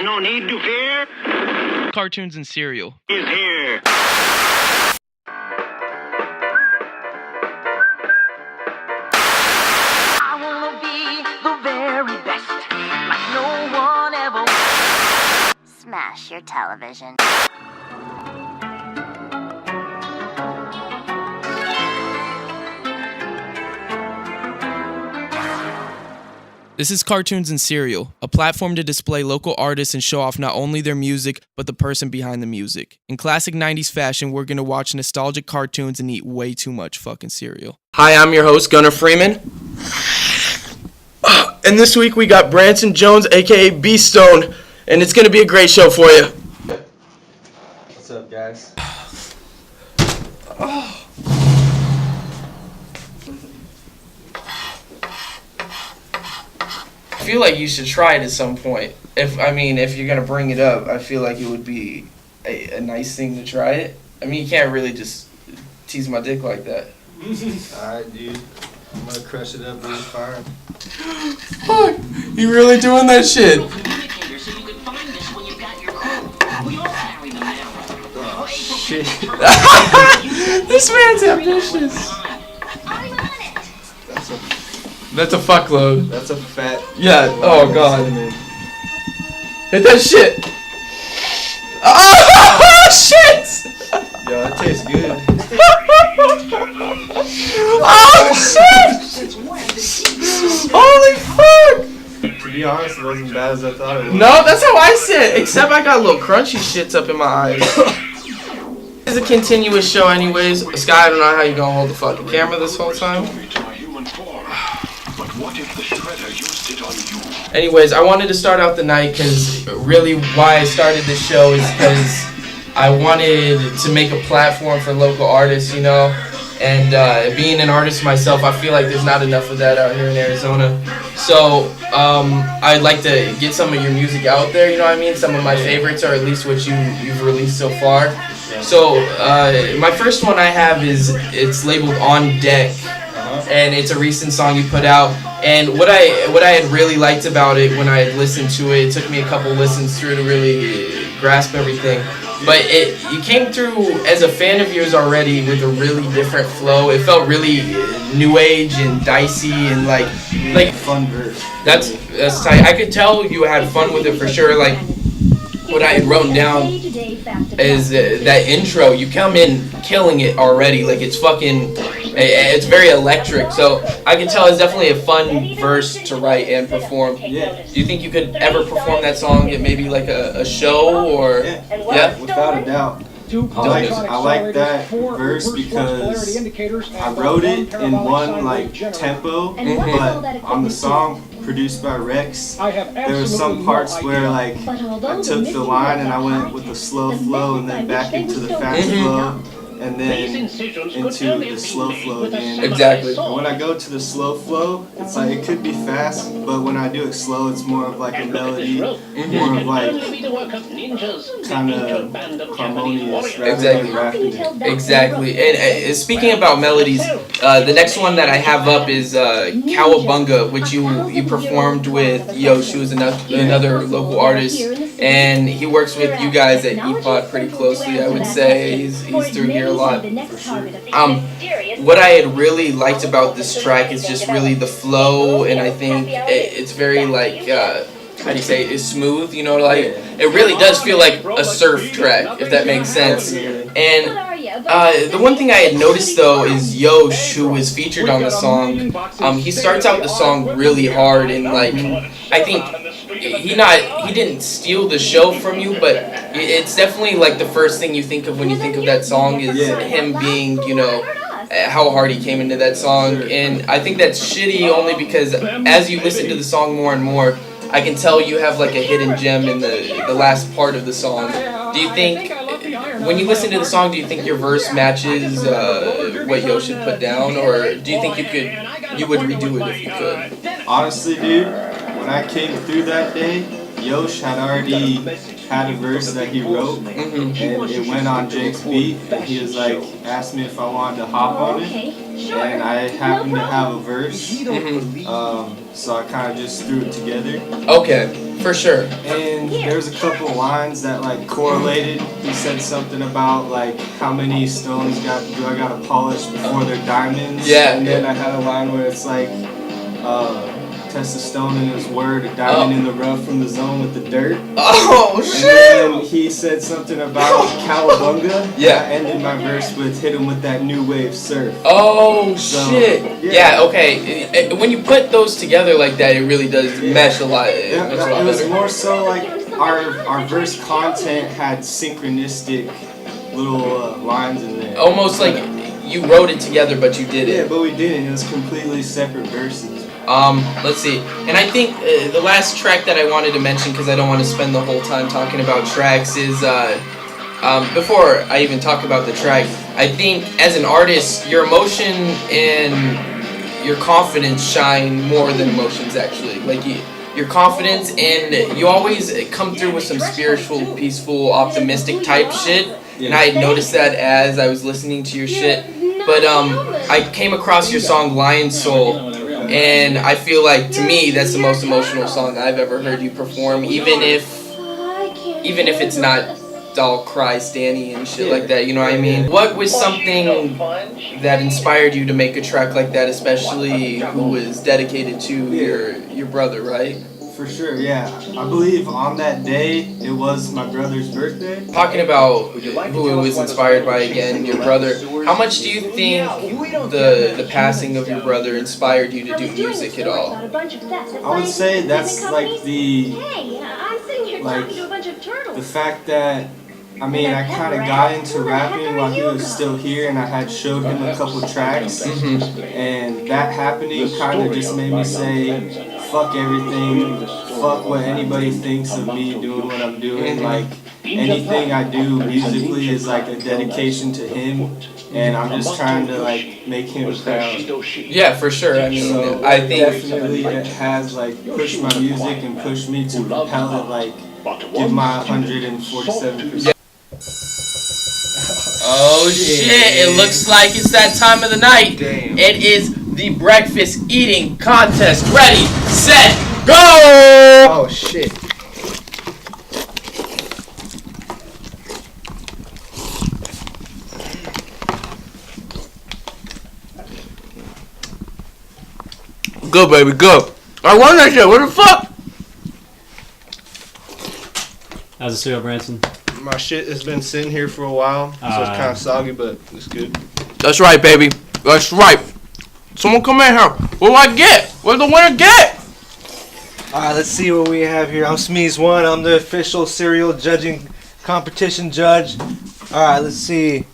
no need to fear. Cartoons and cereal Is here. I wanna be the very best, like no one ever. Smash your television. This is Cartoons and Cereal, a platform to display local artists and show off not only their music, but the person behind the music. In classic 90s fashion, we're gonna watch nostalgic cartoons and eat way too much fucking cereal. Hi, I'm your host, Gunnar Freeman. And this week we got Branson Jones, aka B-Stone, and it's gonna be a great show for you. What's up, guys? I feel like you should try it at some point. If you're gonna bring it up, I feel like it would be a nice thing to try it. I mean, you can't really just tease my dick like that. Alright, dude. I'm gonna crush it up really far. Fuck, you really doing that shit? Oh, shit. This man's ambitious. That's a fuckload. That's a fat. Yeah, oh god. Cinnamon. Hit that shit! Oh shit! Yo, that tastes good. Oh shit! Holy fuck! To be honest, it wasn't as bad as I thought it was. No, that's how I sit, except I got little crunchy shits up in my eyes. It's a continuous show anyways. Sky, I don't know how you gonna hold the fucking camera this whole time. Anyways, I wanted to start out the night because really why I started this show is because I wanted to make a platform for local artists, you know, and being an artist myself, I feel like there's not enough of that out here in Arizona. So I'd like to get some of your music out there, you know what I mean? Some of my favorites, or at least what you've released so far. So my first one I have it's labeled On Deck. And it's a recent song you put out. And what I had really liked about it when I had listened to it took me a couple listens through to really grasp everything. But you came through as a fan of yours already with a really different flow. It felt really new age and dicey and like Fun verse. that's tight. I could tell you had fun with it for sure. Like what I had written down is that intro. You come in killing it already. Like it's very electric. So I can tell it's definitely a fun verse to write and perform. Yeah. Do you think you could ever perform that song at maybe like a show or? Yeah, without a doubt. I like that verse because I wrote it in one like tempo, but on the song produced by Rex, there were some parts where like I took the line and I went with the slow flow and then back into the fast flow. And then into the slow flow again. Exactly. And when I go to the slow flow, it's like it could be fast, but when I do it slow, it's more of like a melody, more of like kind of harmonious rather than rapping it. Exactly. And speaking about melodies, the next one that I have up is Cowabunga, which you performed with Yosh, who is another local artist, and he works with you guys at EPOD pretty closely. I would say he's through here a lot. What I had really liked about this track is just really the flow, and I think it's very like how do you say it? It's smooth, you know, like it really does feel like a surf track, if that makes sense. And the one thing I had noticed though is Yosh, who was featured on the song, he starts out the song really hard, and like I think he didn't steal the show from you, but it's definitely like the first thing you think of when you think of that song is him being, you know, how hard he came into that song. And I think that's shitty only because as you listen to the song more and more, I can tell you have like a hidden gem in the last part of the song. Do you think, when you listen to the song, do you think your verse matches what Yosh had put down, or do you think you would redo it if you could? Honestly, dude, when I came through that day, Yosh had already had a verse that he wrote, and it went on Jake's beat, and he was like, asked me if I wanted to hop on it, and I happened to have a verse. so I kind of just threw it together. Okay, for sure. And there's a couple lines that like correlated. He said something about like how many stones do I gotta polish before they're diamonds. Yeah. And then I had a line where it's like, test a stone in his word, a diamond in the rough from the zone with the dirt. Oh shit! And then he said something about cowabunga. Yeah. I ended my verse with hit him with that new wave surf. Oh So, shit! yeah. Yeah. Okay. When you put those together like that, it really does mesh a lot. It Yeah, mesh a lot it was better. more so like our verse content had synchronistic little lines in there. Almost like you wrote it together, but you did Yeah, it. but we didn't. It was completely separate verses. Let's see. And I think the last track that I wanted to mention, because I don't want to spend the whole time talking about tracks, is before I even talk about the track, I think as an artist, your emotion and your confidence shine more than emotions actually. Like your confidence, and you always come through with some spiritual, peaceful, optimistic type shit. And I had noticed that as I was listening to your shit. But I came across your song Lion Soul, and I feel like to me that's the most emotional song I've ever heard you perform, even if it's not all cry Stanny and shit like that, you know what I mean? What was something that inspired you to make a track like that, especially who was dedicated to your brother, right? For sure, yeah. I believe on that day it was my brother's birthday. Talking about who it was inspired by again, your brother, how much do you think the passing of your brother inspired you to do music at all? I would say that's like the fact that I kind of got into rapping while he was still here, and I had showed him a couple tracks, and that happening kind of just made me say, fuck everything, fuck what anybody thinks of me doing what I'm doing. Like anything I do musically is like a dedication to him, and I'm just trying to like make him proud. Yeah, for sure. I mean, So I think definitely it has like pushed my music and pushed me to propel it, like give my 147%. Oh shit, it looks like it's that time of the night. Damn. It is the breakfast eating contest. Ready, set, go! Oh shit. Good, baby, good. I won that shit, what the fuck? How's the cereal, Branson? My shit has been sitting here for a while, so it's kind of soggy, but it's good. That's right, baby. That's right. Someone come in here. What do I get? What did the winner get? Alright, let's see what we have here. I'm Smeeze1. I'm the official cereal judging competition judge. Alright, let's see.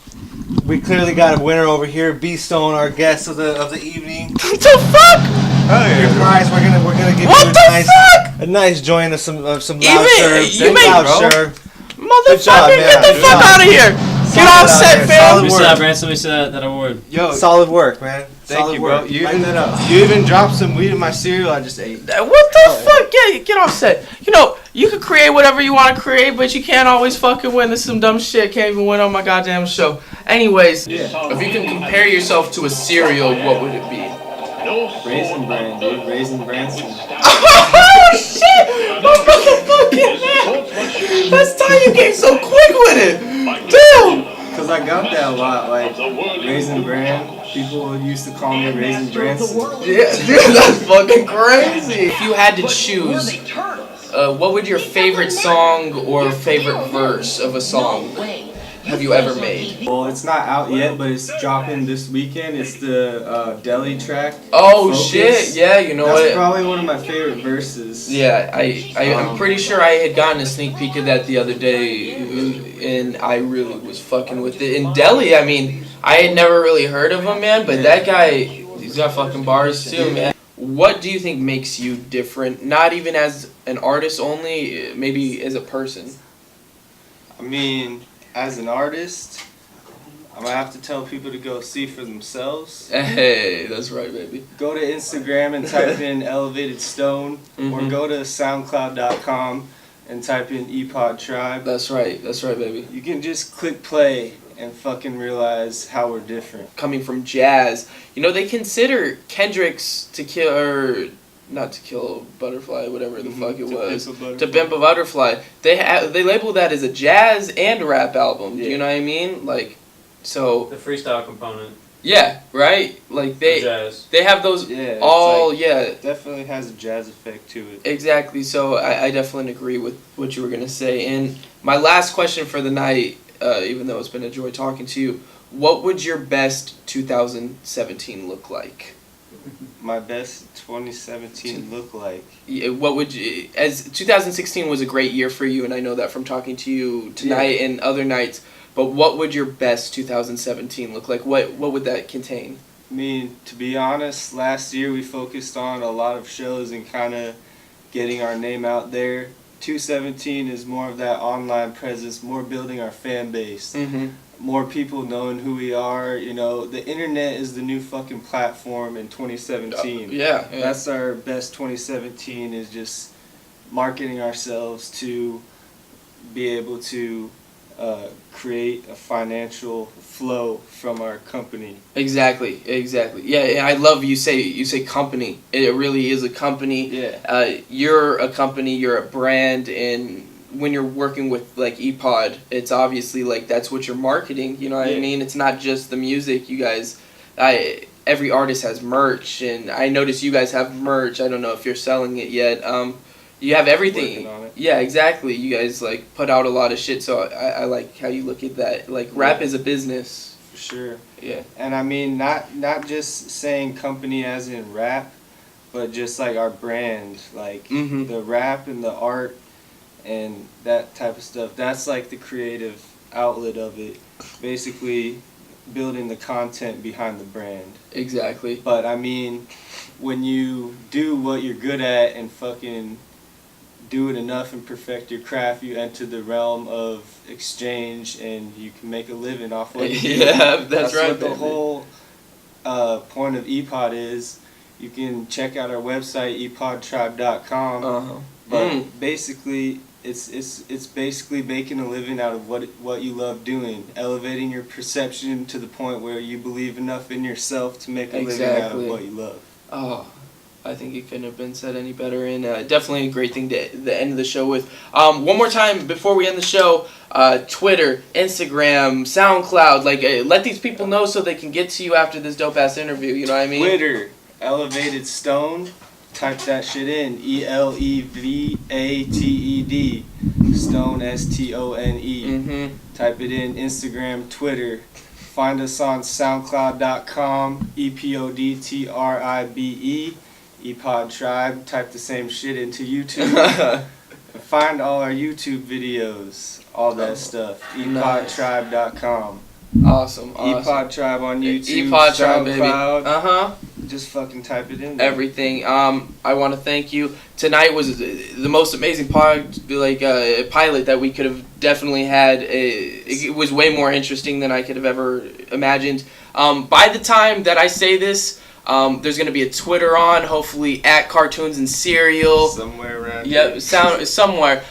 We clearly got a winner over here. B-Stone, our guest of the evening. What the fuck? Your prize, we're gonna give What you the fuck? a nice joint of some loud Even- serve. you made- Loud bro. serve. Motherfucker, job, get man. the Good fuck job. out of here. Get off Solid out set, there. fam. Solid We work. saw that, Branson. We saw that award. Yo, Solid work, man. thank Solid you, bro. work. You Lighten even, that up. you even dropped some weed in my cereal I just ate. What the fuck? Get off set. You know, you can create whatever you want to create, but you can't always fucking win. This is some dumb shit. Can't even win on my goddamn show. Anyways, if you can compare yourself to a cereal, what would it be? Raisin Bran, dude. Raisin Branson. Oh shit! Motherfucking man! That's how you get so quick with it. Damn. Because I got that a lot, like Raisin Bran. People used to call me Raisin Branson. Yeah, dude, that's fucking crazy. If you had to choose, what would your favorite song or favorite verse of a song have you ever made? Well, it's not out yet, but it's dropping this weekend. It's the Deli track. Oh Focus. shit! Yeah, you know That's what? probably one of my favorite verses. Yeah, I'm pretty sure I had gotten a sneak peek of that the other day, and I really was fucking with it. In Delhi, I mean, I had never really heard of him, man, but that guy, he's got fucking bars too, man. What do you think makes you different? Not even as an artist only, maybe as a person. I mean, as an artist, I'm gonna have to tell people to go see for themselves. Hey, that's right, baby. Go to Instagram and type in Elevated Stone, or go to SoundCloud.com and type in ePod Tribe. That's right, baby. You can just click play and fucking realize how we're different. Coming from jazz, you know, they consider Kendrick's not to kill a butterfly, whatever the fuck it was. Pimp a Butterfly. To Pimp a Butterfly. They label that as a jazz and rap album. Do you know what I mean? Like, so The freestyle component. yeah, right. Like of they jazz. have those Yeah, it's all like- yeah. Definitely has a jazz effect to it. Exactly. So I definitely agree with what you were gonna say. And my last question for the night, even though it's been a joy talking to you, what would your best 2017 look like? My best 2017 look like. What would you, as 2016 was a great year for you, and I know that from talking to you tonight and other nights. But what would your best 2017 look like? What would that contain? I mean, to be honest, last year we focused on a lot of shows and kind of getting our name out there. 2017 is more of that online presence, more building our fan base, Mm-hmm. more people knowing who we are. You know, the internet is the new fucking platform in 2017. Yeah. That's our best 2017 is just marketing ourselves to be able to create a financial flow from our company. Exactly. Yeah, I love you say company. It really is a company. Yeah. You're a company, you're a brand, and when you're working with like ePod, it's obviously like that's what you're marketing, you know what I Yeah. mean? It's not just the music. You guys every artist has merch, and I notice you guys have merch. I don't know if you're selling it yet. You have everything. Working on it. Yeah, exactly. You guys like put out a lot of shit, so I like how you look at that. Like rap is a business. For sure. Yeah. And I mean, not just saying company as in rap, but just like our brand, like Mhm. the rap and the art and that type of stuff. That's like the creative outlet of it. Basically, building the content behind the brand. Exactly. But I mean, when you do what you're good at and fucking do it enough and perfect your craft, you enter the realm of exchange and you can make a living off what you do. Yeah, that's right, what the baby. whole point of ePod is. You can check out our website, epodtribe.com. Uh-huh. But basically, it's basically making a living out of what you love doing, elevating your perception to the point where you believe enough in yourself to make a living out of Exactly. what you love. Oh, I think it couldn't have been said any better, and definitely a great thing to the end of the show with. One more time before we end the show, Twitter, Instagram, SoundCloud, like let these people know so they can get to you after this dope ass interview. You know what I mean? Twitter, Elevated Stone. Type that shit in. ELEVATED. Stone, STONE. Mm-hmm. Type it in. Instagram, Twitter. Find us on SoundCloud.com. EPODTRIBE. ePod Tribe. Type the same shit into YouTube. Find all our YouTube videos. All that stuff. Nice. EPodTribe.com. Awesome. ePod Tribe on YouTube. ePod Tribe, baby. SoundCloud. Uh-huh. Just fucking type it in there. Everything. I want to thank you. Tonight was the most amazing pilot that we could have definitely had. It was way more interesting than I could have ever imagined. By the time that I say this, there's going to be a Twitter on, hopefully at Cartoons and Cereal. Somewhere around Yep, somewhere.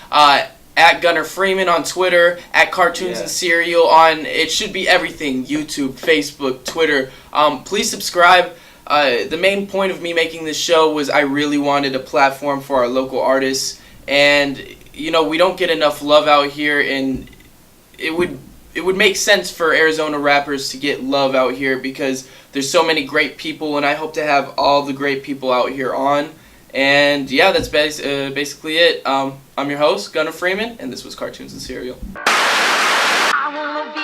At Gunner Freeman on Twitter, at Cartoons and Cereal on, it should be everything, YouTube, Facebook, Twitter. Please subscribe. The main point of me making this show was I really wanted a platform for our local artists, and you know, we don't get enough love out here, and it would make sense for Arizona rappers to get love out here because there's so many great people, and I hope to have all the great people out here on. And yeah, that's basically it. I'm your host, Gunner Freeman, and this was Cartoons and Cereal. I wanna be